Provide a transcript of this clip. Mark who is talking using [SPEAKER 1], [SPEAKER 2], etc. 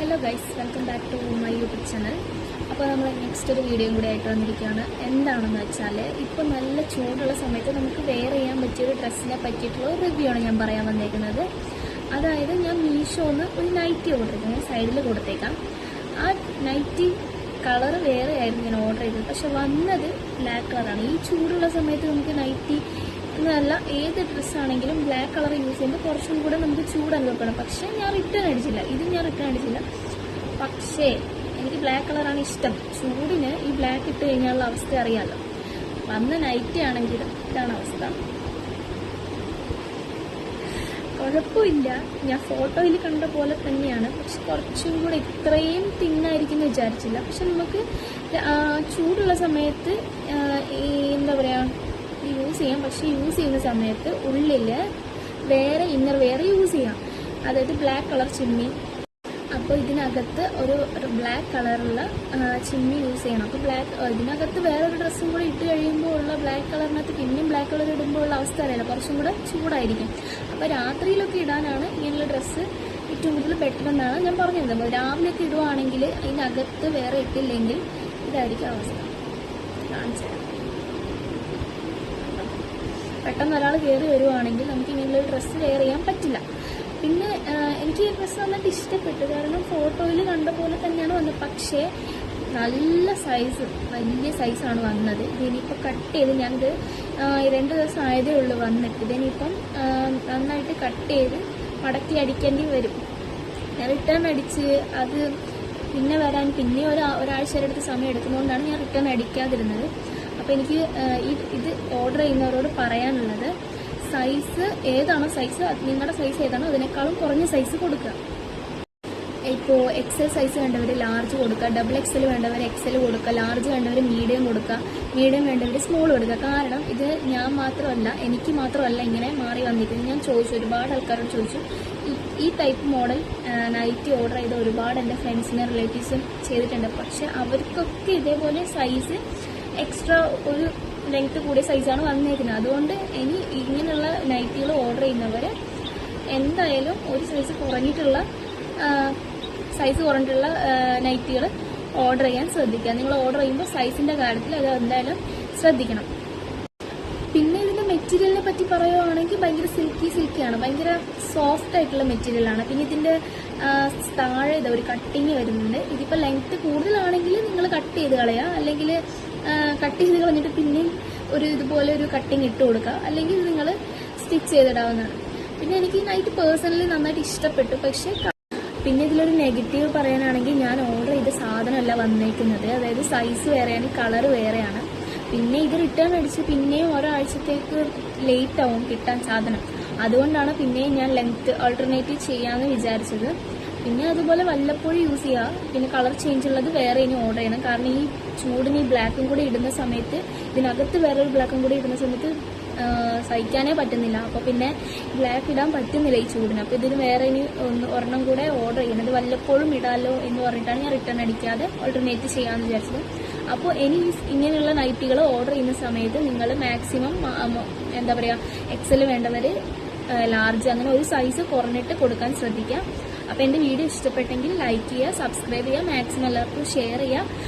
[SPEAKER 1] Hello guys, welcome back to my YouTube channel. അപ്പോൾ നമ്മൾ next ഒരു വീഡിയോയും കൂടി ആയിട്ട് വന്നിരിക്കുകയാണ്. എന്താണെന്ന് വെച്ചാൽ, ഇപ്പോൾ നല്ല ചൂടുള്ള സമയത്ത് നമുക്ക് വെയർ ചെയ്യാൻ പറ്റിയൊരു ഡ്രസ്സിനെ പറ്റിയിട്ടുള്ള ഒരു റിവ്യൂ ആണ് ഞാൻ പറയാൻ വന്നേക്കുന്നത്. അതായത് ഞാൻ മീഷോന്ന് ഒരു നൈറ്റി ഓർഡർ ചെയ്തു. ഞാൻ സൈഡിൽ കൊടുത്തേക്കാം. ആ നൈറ്റി കളർ വേറെ ആയിരുന്നു ഞാൻ ഓർഡർ ചെയ്തത്, പക്ഷെ വന്നത് ബ്ലാക്ക് കളറാണ്. ഈ ചൂടുള്ള സമയത്ത് നമുക്ക് നൈറ്റി എന്നല്ല ഏത് ഡ്രസ്സാണെങ്കിലും ബ്ലാക്ക് കളർ യൂസ് ചെയ്യുമ്പോൾ കുറച്ചും കൂടെ നമുക്ക് ചൂട് അനുഭവപ്പെടാം. പക്ഷേ ഞാൻ റിട്ടേൺ അടിച്ചില്ല, പക്ഷേ എനിക്ക് ബ്ലാക്ക് കളറാണ് ഇഷ്ടം. ചൂടിന് ഈ ബ്ലാക്ക് ഇട്ട് കഴിഞ്ഞാലുള്ള അവസ്ഥ അറിയാമല്ലോ. വന്ന നൈറ്റി ആണെങ്കിൽ ഇതാണ് അവസ്ഥ. കുഴപ്പമില്ല, ഞാൻ ഫോട്ടോയിൽ കണ്ട പോലെ തന്നെയാണ്. പക്ഷെ കുറച്ചും കൂടെ ഇത്രയും തിന്നായിരിക്കും എന്ന് വിചാരിച്ചില്ല. പക്ഷെ നമുക്ക് ചൂടുള്ള സമയത്ത് എന്താ പറയുക യൂസ് ചെയ്യാം. പക്ഷെ യൂസ് ചെയ്യുന്ന സമയത്ത് ഉള്ളിൽ വേറെ ഇന്നർ വെയർ യൂസ് ചെയ്യാം. അതായത് ബ്ലാക്ക് കളർ ചിമ്മി. അപ്പോൾ ഇതിനകത്ത് ഒരു ബ്ലാക്ക് കളറുള്ള ചിമ്മി യൂസ് ചെയ്യണം. അപ്പോൾ ഇതിനകത്ത് വേറൊരു ഡ്രസ്സും കൂടെ ഇട്ട് കഴിയുമ്പോൾ ഉള്ള ബ്ലാക്ക് കളറിനകത്ത് പിന്നെയും ബ്ലാക്ക് കളർ ഇടുമ്പോൾ ഉള്ള അവസ്ഥ അറിയില്ല, കുറച്ചും കൂടെ ചൂടായിരിക്കും. അപ്പോൾ രാത്രിയിലൊക്കെ ഇടാനാണ് ഇങ്ങനെയുള്ള ഡ്രസ്സ് ഏറ്റവും കൂടുതൽ ബെറ്റർ എന്നാണ് ഞാൻ പറഞ്ഞത്. രാവിലെയൊക്കെ ഇടുവാണെങ്കിൽ അതിനകത്ത് വേറെ ഇട്ടില്ലെങ്കിൽ ഇതായിരിക്കും അവസ്ഥ. കാണിച്ചു പെട്ടെന്ന് ഒരാൾ കയറി വരുവാണെങ്കിൽ നമുക്ക് ഇങ്ങനെയുള്ള ഡ്രസ്സ് വെയർ ചെയ്യാൻ പറ്റില്ല. പിന്നെ എനിക്ക് ഈ ഡ്രസ്സ് നന്നായിട്ട് ഇഷ്ടപ്പെട്ടു, കാരണം ഫോട്ടോയിൽ കണ്ട പോലെ തന്നെയാണ് വന്നത്. പക്ഷേ നല്ല സൈസ്, വലിയ സൈസാണ് വന്നത്. ഇതിനിപ്പോൾ കട്ട് ചെയ്ത് ഞാനിത് 2 ദിവസം ആയതേ ഉള്ളൂ വന്നിട്ട്. ഇതിനിപ്പം നന്നായിട്ട് കട്ട് ചെയ്ത് മടക്കി അടിക്കേണ്ടി വരും. ഞാൻ റിട്ടേൺ അടിച്ച് അത് പിന്നെ വരാൻ പിന്നെ ഒരാഴ്ച വരെ അടുത്ത് സമയം എടുക്കുന്നതുകൊണ്ടാണ് ഞാൻ റിട്ടേൺ അടിക്കാതിരുന്നത്. അപ്പോൾ എനിക്ക് ഇത് ഓർഡർ ചെയ്യുന്നവരോട് പറയാനുള്ളത്, സൈസ് ഏതാണോ നിങ്ങളുടെ സൈസ് ഏതാണോ അതിനേക്കാളും കുറഞ്ഞ സൈസ് കൊടുക്കുക. ഇപ്പോൾ XL സൈസ് വേണ്ടവർ ലാർജ് കൊടുക്കുക, XXL വേണ്ടവർ XL കൊടുക്കുക, ലാർജ് വേണ്ടവർ മീഡിയം കൊടുക്കുക, മീഡിയം വേണ്ടവർ സ്മോൾ കൊടുക്കുക. കാരണം ഇത് എനിക്ക് മാത്രമല്ല ഇങ്ങനെ മാറി വന്നിരിക്കുന്നത്. ഞാൻ ചോദിച്ചു, ഒരുപാട് ആൾക്കാരോട് ചോദിച്ചു. ഈ ടൈപ്പ് മോഡൽ നൈറ്റി ഓർഡർ ചെയ്ത ഒരുപാട് എൻ്റെ ഫ്രണ്ട്സിനും റിലേറ്റീവ്സും ചെയ്തിട്ടുണ്ട്. പക്ഷെ അവർക്കൊക്കെ ഇതേപോലെ സൈസ് എക്സ്ട്രാ ഒരു ലെങ്ത്ത് കൂടിയ സൈസാണ് വന്നേക്കുന്നത്. അതുകൊണ്ട് ഇനി ഇങ്ങനെയുള്ള നൈറ്റികൾ ഓർഡർ ചെയ്യുന്നവർ എന്തായാലും ഒരു സൈസ് കുറഞ്ഞിട്ടുള്ള നൈറ്റികൾ ഓർഡർ ചെയ്യാൻ ശ്രദ്ധിക്കുക. നിങ്ങൾ ഓർഡർ ചെയ്യുമ്പോൾ സൈസിൻ്റെ കാര്യത്തിൽ അത് എന്തായാലും ശ്രദ്ധിക്കണം. പിന്നെ ഇതിൻ്റെ മെറ്റീരിയലിനെ പറ്റി പറയുകയാണെങ്കിൽ ഭയങ്കര സിൽക്കിയാണ്, ഭയങ്കര സോഫ്റ്റ് ആയിട്ടുള്ള മെറ്റീരിയലാണ്. പിന്നെ ഇതിൻ്റെ താഴെ ഒരു കട്ടിങ് വരുന്നുണ്ട്. ഇതിപ്പോൾ ലെങ്ത്ത് കൂടുതലാണെങ്കിൽ നിങ്ങൾ കട്ട് ചെയ്ത് കളയുക, അല്ലെങ്കിൽ കട്ട് ചെയ്ത് കളഞ്ഞിട്ട് പിന്നെയും ഇതുപോലെ ഒരു കട്ടിങ് ഇട്ട് കൊടുക്കുക, അല്ലെങ്കിൽ നിങ്ങൾ സ്റ്റിച്ച് ചെയ്തിടാവുന്നതാണ്. പിന്നെ എനിക്ക് ഈ നൈറ്റ് പേഴ്സണലി നന്നായിട്ട് ഇഷ്ടപ്പെട്ടു. പക്ഷേ പിന്നെ ഇതിലൊരു നെഗറ്റീവ് പറയാനാണെങ്കിൽ, ഞാൻ ഓർഡർ ചെയ്ത സാധനമല്ല വന്നേക്കുന്നത്. അതായത് സൈസ് വേറെയാണ്, കളർ വേറെയാണ്. പിന്നെ ഇത് റിട്ടേൺ അടിച്ച് പിന്നെയും ഒരാഴ്ചത്തേക്ക് ലേറ്റ് ആവും കിട്ടാൻ സാധനം. അതുകൊണ്ടാണ് പിന്നെയും ഞാൻ ലെങ്ത്ത് ഓൾട്ടർനേറ്റീവ് ചെയ്യാമെന്ന് വിചാരിച്ചത്. പിന്നെ അതുപോലെ വല്ലപ്പോഴും യൂസ് ചെയ്യുക. പിന്നെ കളർ ചേഞ്ച് ഉള്ളത് വേറെ ഇനി ഓർഡർ ചെയ്യണം. കാരണം ഈ ചൂടിന് ഈ ബ്ലാക്കും കൂടി ഇടുന്ന സമയത്ത്, ഇതിനകത്ത് വേറൊരു ബ്ലാക്കും കൂടി ഇടുന്ന സമയത്ത് സഹിക്കാനേ പറ്റുന്നില്ല. അപ്പോൾ പിന്നെ ബ്ലാക്ക് ഇടാൻ പറ്റുന്നില്ല ഈ ചൂടിന്. അപ്പോൾ ഇതിന് വേറെ ഇനി ഒരെണ്ണം കൂടെ ഓർഡർ ചെയ്യണം. ഇത് വല്ലപ്പോഴും ഇടാമല്ലോ എന്ന് പറഞ്ഞിട്ടാണ് ഞാൻ റിട്ടേൺ അടിക്കാതെ ഓൾട്ടർനേറ്റ് ചെയ്യാമെന്ന് വിചാരിച്ചത്. അപ്പോൾ ഇനി ഇങ്ങനെയുള്ള നൈറ്റികൾ ഓർഡർ ചെയ്യുന്ന സമയത്ത് നിങ്ങൾ മാക്സിമം എന്താ പറയുക, XL വേണ്ടവർ ലാർജ്, അങ്ങനെ ഒരു സൈസ് കുറഞ്ഞിട്ട് കൊടുക്കാൻ ശ്രദ്ധിക്കുക. അപ്പോൾ എൻ്റെ വീഡിയോ ഇഷ്ടപ്പെട്ടെങ്കിൽ ലൈക്ക് ചെയ്യുക, സബ്സ്ക്രൈബ് ചെയ്യുക, മാക്സിമം എല്ലാവർക്കും ഷെയർ ചെയ്യുക.